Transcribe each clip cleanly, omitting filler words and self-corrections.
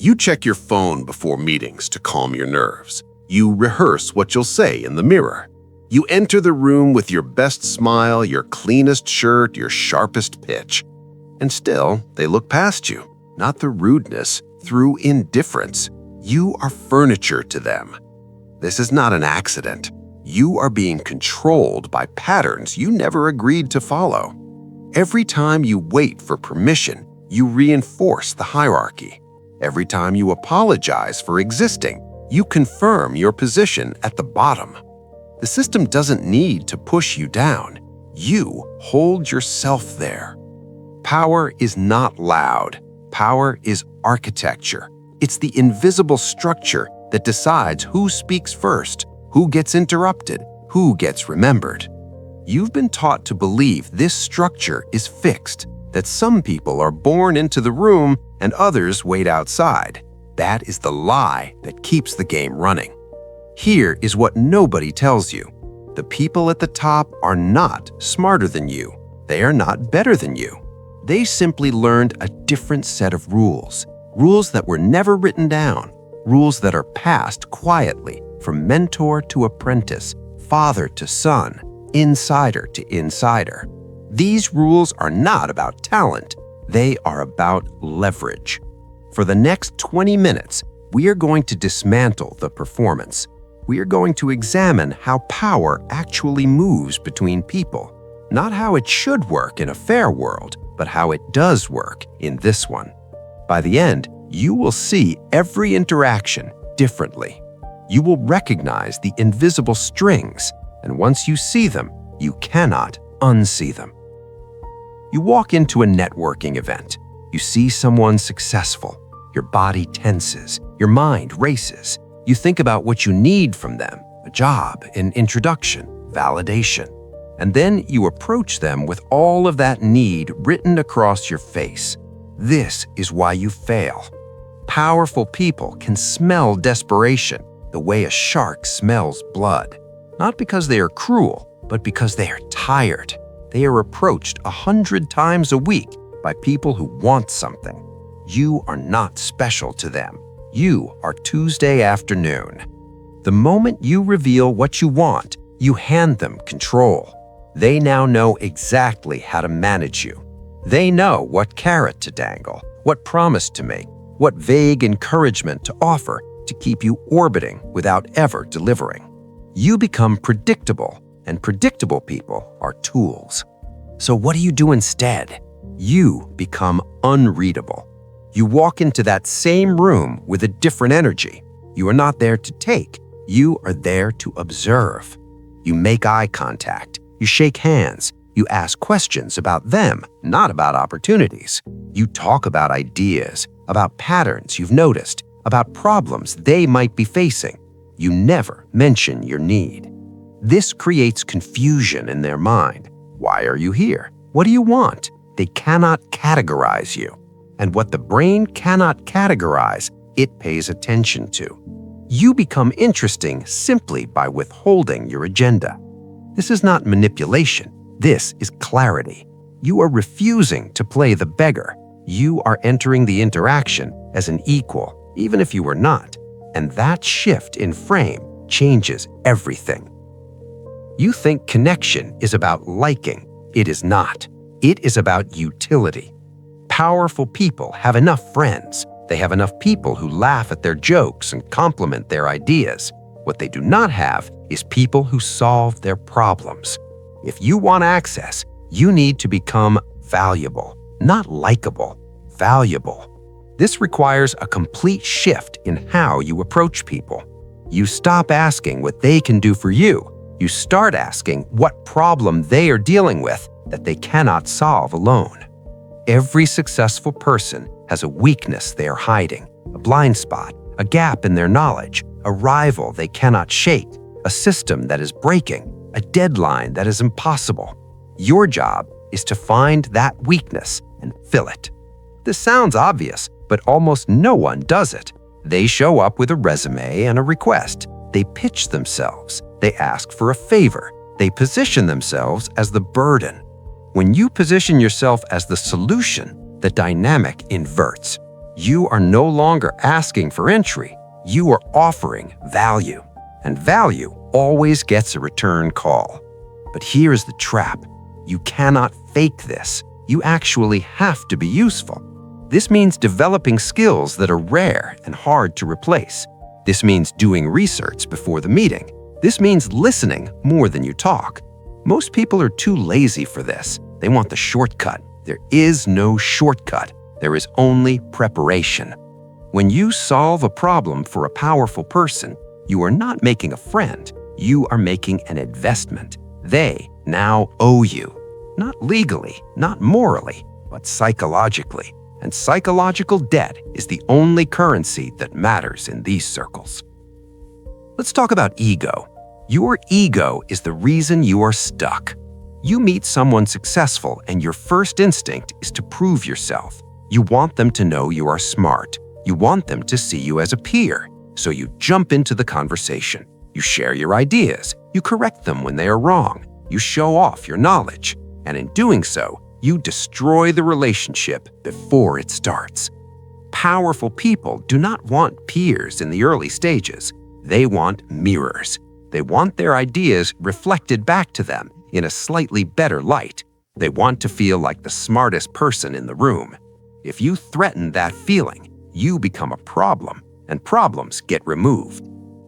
You check your phone before meetings to calm your nerves. You rehearse what you'll say in the mirror. You enter the room with your best smile, your cleanest shirt, your sharpest pitch. And still, they look past you, not through rudeness, through indifference. You are furniture to them. This is not an accident. You are being controlled by patterns you never agreed to follow. Every time you wait for permission, you reinforce the hierarchy. Every time you apologize for existing, you confirm your position at the bottom. The system doesn't need to push you down. You hold yourself there. Power is not loud. Power is architecture. It's the invisible structure that decides who speaks first, who gets interrupted, who gets remembered. You've been taught to believe this structure is fixed, that some people are born into the room and others wait outside. That is the lie that keeps the game running. Here is what nobody tells you. The people at the top are not smarter than you. They are not better than you. They simply learned a different set of rules. Rules that were never written down. Rules that are passed quietly from mentor to apprentice, father to son, insider to insider. These rules are not about talent. They are about leverage. For the next 20 minutes, we are going to dismantle the performance. We are going to examine how power actually moves between people. Not how it should work in a fair world, but how it does work in this one. By the end, you will see every interaction differently. You will recognize the invisible strings, and once you see them, you cannot unsee them. You walk into a networking event. You see someone successful. Your body tenses. Your mind races. You think about what you need from them, a job, an introduction, validation. And then you approach them with all of that need written across your face. This is why you fail. Powerful people can smell desperation the way a shark smells blood. Not because they are cruel, but because they are tired. They are approached 100 times a week by people who want something. You are not special to them. You are Tuesday afternoon. The moment you reveal what you want, you hand them control. They now know exactly how to manage you. They know what carrot to dangle, what promise to make, what vague encouragement to offer to keep you orbiting without ever delivering. You become predictable, and predictable people are tools. So what do you do instead? You become unreadable. You walk into that same room with a different energy. You are not there to take. You are there to observe. You make eye contact. You shake hands. You ask questions about them, not about opportunities. You talk about ideas, about patterns you've noticed, about problems they might be facing. You never mention your need. This creates confusion in their mind. Why are you here? What do you want? They cannot categorize you. And what the brain cannot categorize, it pays attention to. You become interesting simply by withholding your agenda. This is not manipulation. This is clarity. You are refusing to play the beggar. You are entering the interaction as an equal, even if you were not. And that shift in frame changes everything. You think connection is about liking. It is not. It is about utility. Powerful people have enough friends. They have enough people who laugh at their jokes and compliment their ideas. What they do not have is people who solve their problems. If you want access, you need to become valuable, not likable, valuable. This requires a complete shift in how you approach people. You stop asking what they can do for you. You start asking what problem they are dealing with that they cannot solve alone. Every successful person has a weakness they are hiding, a blind spot, a gap in their knowledge, a rival they cannot shake, a system that is breaking, a deadline that is impossible. Your job is to find that weakness and fill it. This sounds obvious, but almost no one does it. They show up with a resume and a request. They pitch themselves. They ask for a favor. They position themselves as the burden. When you position yourself as the solution, the dynamic inverts. You are no longer asking for entry. You are offering value. And value always gets a return call. But here's the trap. You cannot fake this. You actually have to be useful. This means developing skills that are rare and hard to replace. This means doing research before the meeting. This means listening more than you talk. Most people are too lazy for this. They want the shortcut. There is no shortcut. There is only preparation. When you solve a problem for a powerful person, you are not making a friend. You are making an investment. They now owe you. Not legally, not morally, but psychologically. And psychological debt is the only currency that matters in these circles. Let's talk about ego. Your ego is the reason you are stuck. You meet someone successful and your first instinct is to prove yourself. You want them to know you are smart. You want them to see you as a peer. So you jump into the conversation. You share your ideas. You correct them when they are wrong. You show off your knowledge. And in doing so, you destroy the relationship before it starts. Powerful people do not want peers in the early stages. They want mirrors. They want their ideas reflected back to them in a slightly better light. They want to feel like the smartest person in the room. If you threaten that feeling, you become a problem, and problems get removed.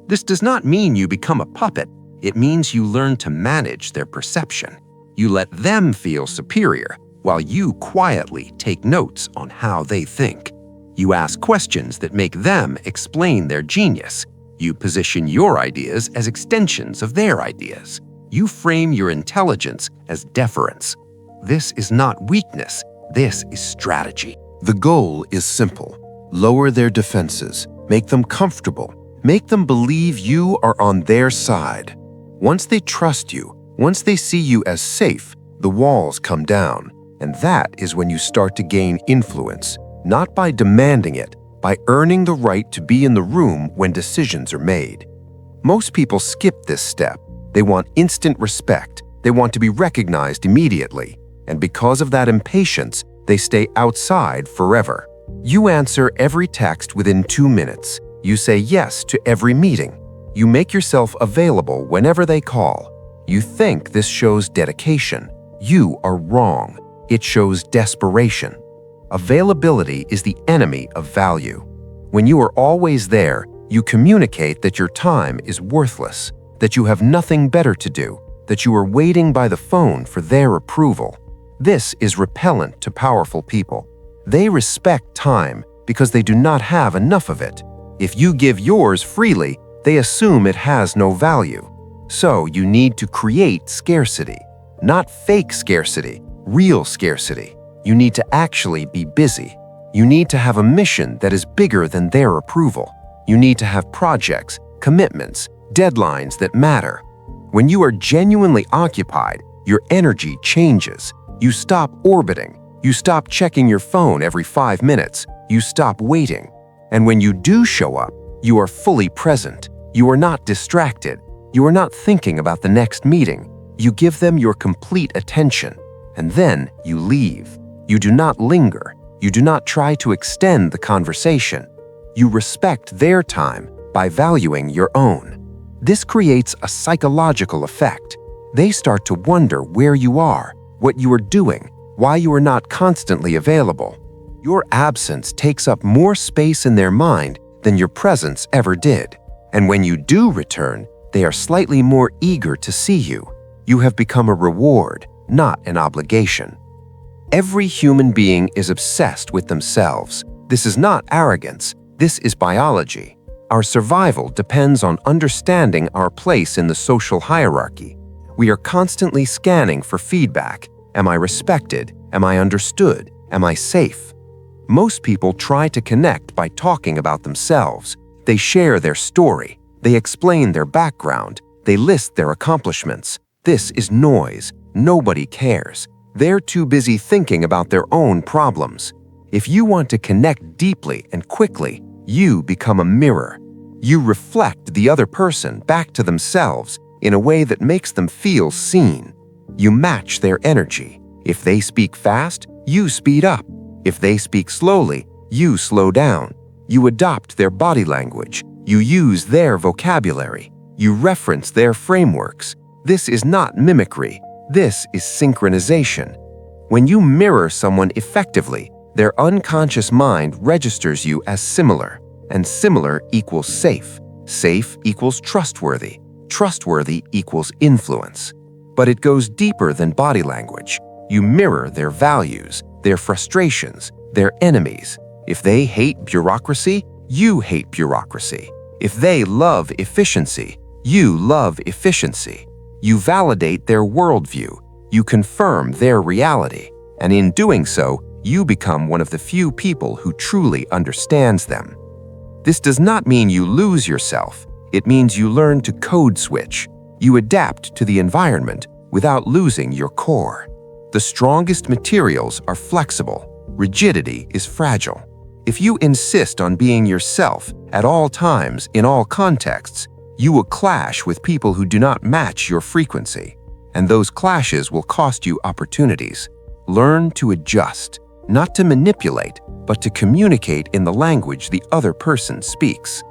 This does not mean you become a puppet. It means you learn to manage their perception. You let them feel superior, while you quietly take notes on how they think. You ask questions that make them explain their genius. You position your ideas as extensions of their ideas. You frame your intelligence as deference. This is not weakness. This is strategy. The goal is simple. Lower their defenses. Make them comfortable. Make them believe you are on their side. Once they trust you, once they see you as safe, the walls come down. And that is when you start to gain influence, not by demanding it, by earning the right to be in the room when decisions are made. Most people skip this step. They want instant respect. They want to be recognized immediately. And because of that impatience, they stay outside forever. You answer every text within 2 minutes. You say yes to every meeting. You make yourself available whenever they call. You think this shows dedication. You are wrong. It shows desperation. Availability is the enemy of value. When you are always there, you communicate that your time is worthless, that you have nothing better to do, that you are waiting by the phone for their approval. This is repellent to powerful people. They respect time because they do not have enough of it. If you give yours freely, they assume it has no value. So you need to create scarcity. Not fake scarcity, real scarcity. You need to actually be busy. You need to have a mission that is bigger than their approval. You need to have projects, commitments, deadlines that matter. When you are genuinely occupied, your energy changes. You stop orbiting. You stop checking your phone every 5 minutes. You stop waiting. And when you do show up, you are fully present. You are not distracted. You are not thinking about the next meeting. You give them your complete attention. And then you leave. You do not linger. You do not try to extend the conversation. You respect their time by valuing your own. This creates a psychological effect. They start to wonder where you are, what you are doing, why you are not constantly available. Your absence takes up more space in their mind than your presence ever did. And when you do return, they are slightly more eager to see you. You have become a reward, not an obligation. Every human being is obsessed with themselves. This is not arrogance. This is biology. Our survival depends on understanding our place in the social hierarchy. We are constantly scanning for feedback. Am I respected? Am I understood? Am I safe? Most people try to connect by talking about themselves. They share their story. They explain their background. They list their accomplishments. This is noise. Nobody cares. They're too busy thinking about their own problems. If you want to connect deeply and quickly, you become a mirror. You reflect the other person back to themselves in a way that makes them feel seen. You match their energy. If they speak fast, you speed up. If they speak slowly, You slow down. You adopt their body language. You use their vocabulary. You reference their frameworks. This is not mimicry. This is synchronization. When you mirror someone effectively, their unconscious mind registers you as similar, and similar equals safe. Safe equals trustworthy. Trustworthy equals influence. But it goes deeper than body language. You mirror their values, their frustrations, their enemies. If they hate bureaucracy, you hate bureaucracy. If they love efficiency, you love efficiency. You validate their worldview. You confirm their reality. And in doing so, you become one of the few people who truly understands them. This does not mean you lose yourself. It means you learn to code switch. You adapt to the environment without losing your core. The strongest materials are flexible. Rigidity is fragile. If you insist on being yourself at all times, in all contexts, you will clash with people who do not match your frequency. And those clashes will cost you opportunities. Learn to adjust, not to manipulate, but to communicate in the language the other person speaks.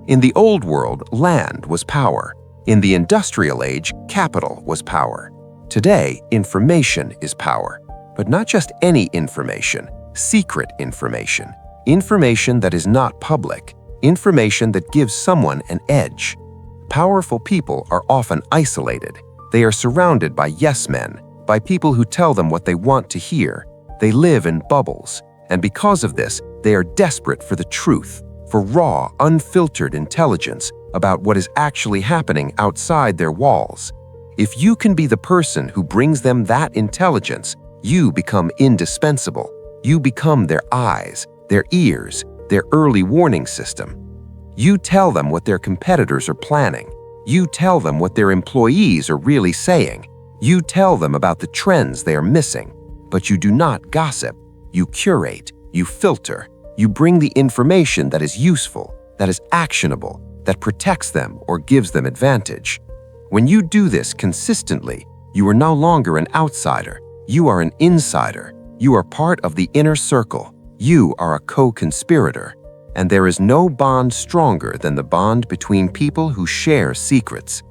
In the old world, land was power. In the industrial age, capital was power. Today, information is power. But not just any information, secret information. Information that is not public. Information that gives someone an edge. Powerful people are often isolated. They are surrounded by yes men, by people who tell them what they want to hear. They live in bubbles, and because of this, they are desperate for the truth, for raw, unfiltered intelligence about what is actually happening outside their walls. If you can be the person who brings them that intelligence, you become indispensable. You become their eyes, their ears, their early warning system. You tell them what their competitors are planning. You tell them what their employees are really saying. You tell them about the trends they are missing. But you do not gossip. You curate. You filter. You bring the information that is useful, that is actionable, that protects them or gives them advantage. When you do this consistently, you are no longer an outsider. You are an insider. You are part of the inner circle. You are a co-conspirator. And there is no bond stronger than the bond between people who share secrets.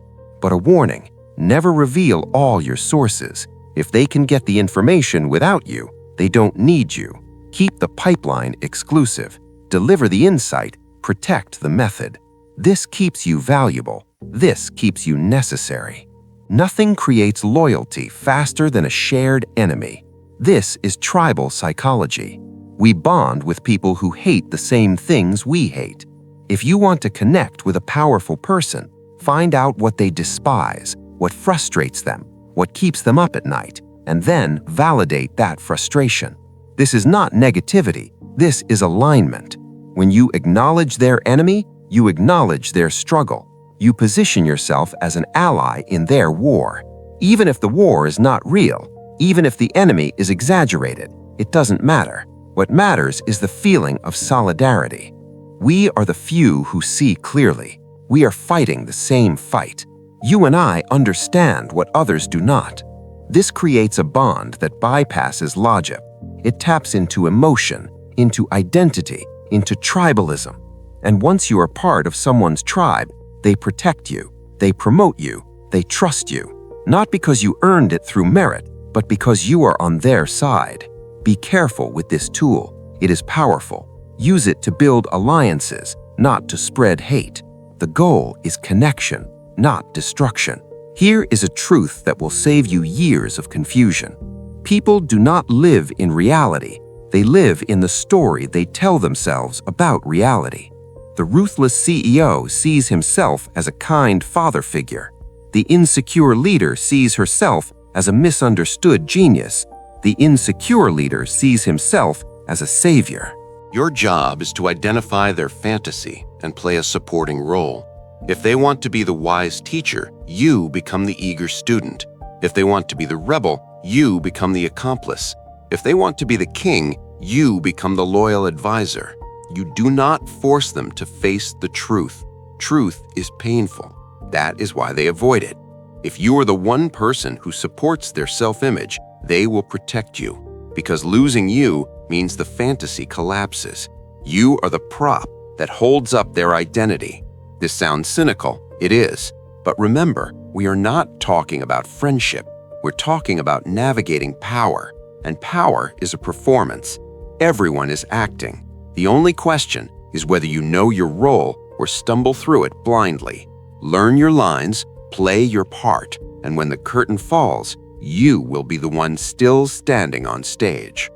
But a warning, never reveal all your sources. If they can get the information without you, they don't need you. Keep the pipeline exclusive. Deliver the insight. Protect the method. This keeps you valuable. This keeps you necessary. Nothing creates loyalty faster than a shared enemy. This is tribal psychology. We bond with people who hate the same things we hate. If you want to connect with a powerful person, find out what they despise, what frustrates them, what keeps them up at night, and then validate that frustration. This is not negativity. This is alignment. When you acknowledge their enemy, you acknowledge their struggle. You position yourself as an ally in their war. Even if the war is not real, even if the enemy is exaggerated, it doesn't matter. What matters is the feeling of solidarity. We are the few who see clearly. We are fighting the same fight. You and I understand what others do not. This creates a bond that bypasses logic. It taps into emotion, into identity, into tribalism. And once you are part of someone's tribe, they protect you, they promote you, they trust you. Not because you earned it through merit, but because you are on their side. Be careful with this tool. It is powerful. Use it to build alliances, not to spread hate. The goal is connection, not destruction. Here is a truth that will save you years of confusion. People do not live in reality. They live in the story they tell themselves about reality. The ruthless CEO sees himself as a kind father figure. The insecure leader sees herself as a misunderstood genius. The insecure leader sees himself as a savior. Your job is to identify their fantasy and play a supporting role. If they want to be the wise teacher, you become the eager student. If they want to be the rebel, you become the accomplice. If they want to be the king, you become the loyal advisor. You do not force them to face the truth. Truth is painful. That is why they avoid it. If you are the one person who supports their self-image, they will protect you, because losing you means the fantasy collapses. You are the prop that holds up their identity. This sounds cynical, it is. But remember, we are not talking about friendship. We're talking about navigating power. And power is a performance. Everyone is acting. The only question is whether you know your role or stumble through it blindly. Learn your lines, play your part, and when the curtain falls, you will be the one still standing on stage.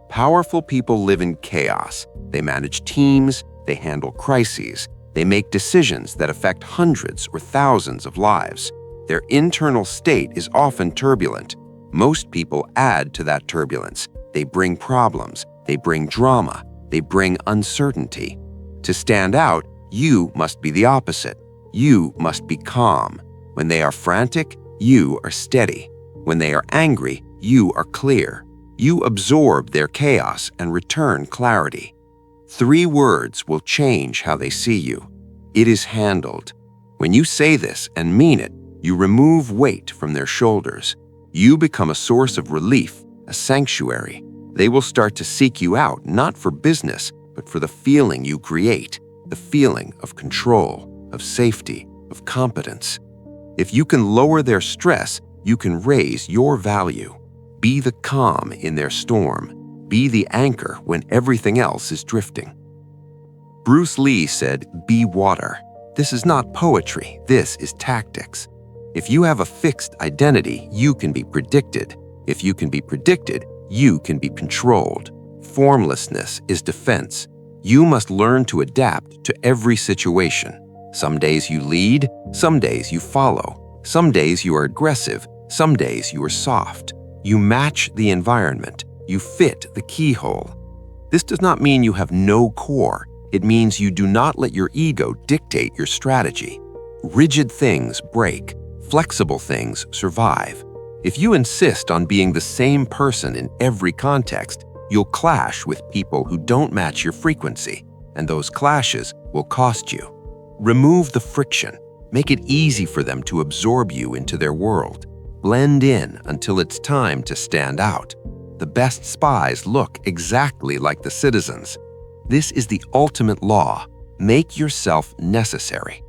Powerful people live in chaos. They manage teams, they handle crises, they make decisions that affect hundreds or thousands of lives. Their internal state is often turbulent. Most people add to that turbulence. They bring problems, they bring drama, they bring uncertainty. To stand out, you must be the opposite. You must be calm. When they are frantic, you are steady. When they are angry, you are clear. You absorb their chaos and return clarity. 3 words will change how they see you. It is handled. When you say this and mean it, you remove weight from their shoulders. You become a source of relief, a sanctuary. They will start to seek you out, not for business, but for the feeling you create, the feeling of control, of safety, of competence. If you can lower their stress, you can raise your value. Be the calm in their storm. Be the anchor when everything else is drifting. Bruce Lee said, "Be water." This is not poetry, this is tactics. If you have a fixed identity, you can be predicted. If you can be predicted, you can be controlled. Formlessness is defense. You must learn to adapt to every situation. Some days you lead, some days you follow. Some days you are aggressive, some days you are soft. You match the environment. You fit the keyhole. This does not mean you have no core. It means you do not let your ego dictate your strategy. Rigid things break. Flexible things survive. If you insist on being the same person in every context, you'll clash with people who don't match your frequency, and those clashes will cost you. Remove the friction. Make it easy for them to absorb you into their world. Blend in until it's time to stand out. The best spies look exactly like the citizens. This is the ultimate law. Make yourself necessary.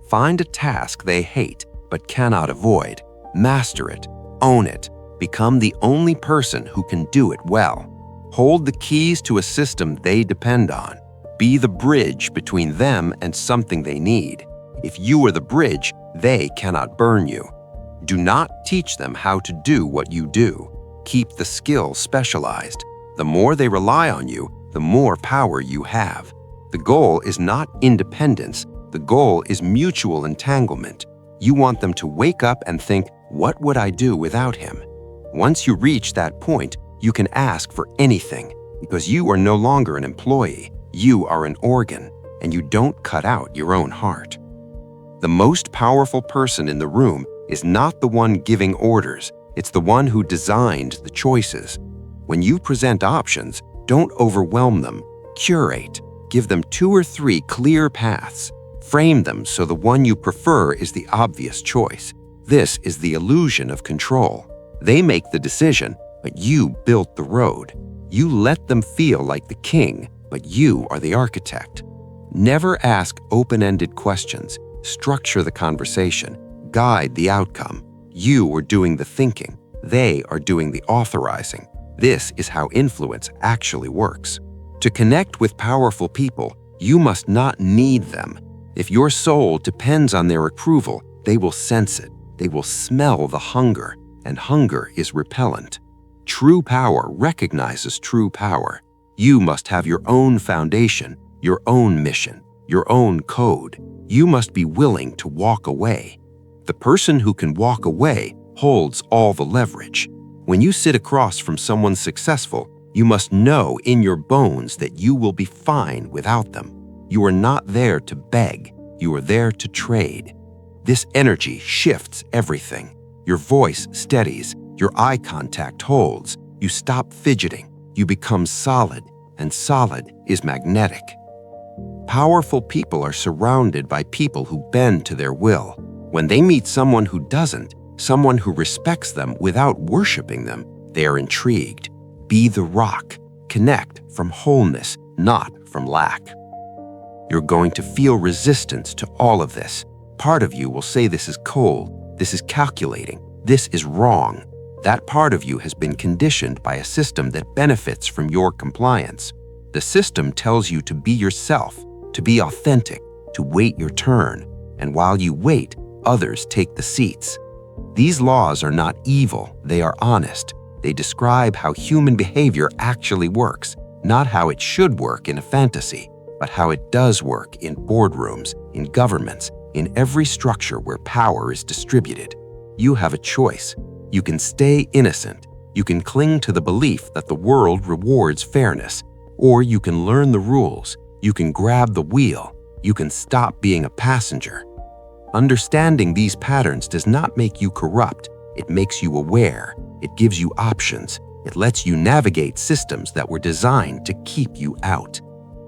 Find a task they hate but cannot avoid. Master it. Own it. Become the only person who can do it well. Hold the keys to a system they depend on. Be the bridge between them and something they need. If you are the bridge, they cannot burn you. Do not teach them how to do what you do. Keep the skill specialized. The more they rely on you, the more power you have. The goal is not independence. The goal is mutual entanglement. You want them to wake up and think, what would I do without him? Once you reach that point, you can ask for anything because you are no longer an employee. You are an organ, and you don't cut out your own heart. The most powerful person in the room is not the one giving orders. It's the one who designed the choices. When you present options, don't overwhelm them. Curate. Give them 2 or 3 clear paths. Frame them so the one you prefer is the obvious choice. This is the illusion of control. They make the decision, but you built the road. You let them feel like the king, but you are the architect. Never ask open-ended questions. Structure the conversation. Guide the outcome. You are doing the thinking. They are doing the authorizing. This is how influence actually works. To connect with powerful people, you must not need them. If your soul depends on their approval, they will sense it. They will smell the hunger, and hunger is repellent. True power recognizes true power. You must have your own foundation, your own mission, your own code. You must be willing to walk away. The person who can walk away holds all the leverage. When you sit across from someone successful, you must know in your bones that you will be fine without them. You are not there to beg. You are there to trade. This energy shifts everything. Your voice steadies. Your eye contact holds. You stop fidgeting. You become solid, and solid is magnetic. Powerful people are surrounded by people who bend to their will. When they meet someone who doesn't, someone who respects them without worshiping them, they are intrigued. Be the rock. connect from wholeness, not from lack. You're going to feel resistance to all of this. Part of you will say this is cold, this is calculating, this is wrong. That part of you has been conditioned by a system that benefits from your compliance. The system tells you to be yourself, to be authentic, to wait your turn, and while you wait, others take the seats. These laws are not evil, they are honest. They describe how human behavior actually works, not how it should work in a fantasy, but how it does work in boardrooms, in governments, in every structure where power is distributed. You have a choice. You can stay innocent. You can cling to the belief that the world rewards fairness. Or you can learn the rules. You can grab the wheel. You can stop being a passenger. Understanding these patterns does not make you corrupt. It makes you aware. It gives you options. It lets you navigate systems that were designed to keep you out.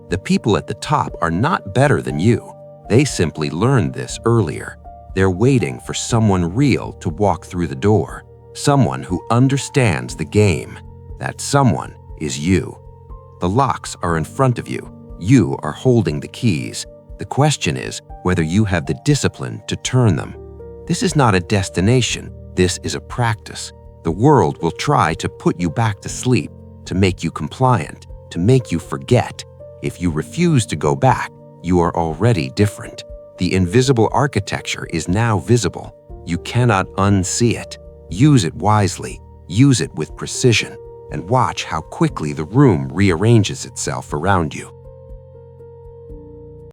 The people at the top are not better than you. They simply learned this earlier. They're waiting for someone real to walk through the door, someone who understands the game. That someone is you. The locks are in front of you. You are holding the keys. The question is whether you have the discipline to turn them. This is not a destination. This is a practice. The world will try to put you back to sleep, to make you compliant, to make you forget. If you refuse to go back, you are already different. The invisible architecture is now visible. You cannot unsee it. Use it wisely. Use it with precision. And watch how quickly the room rearranges itself around you.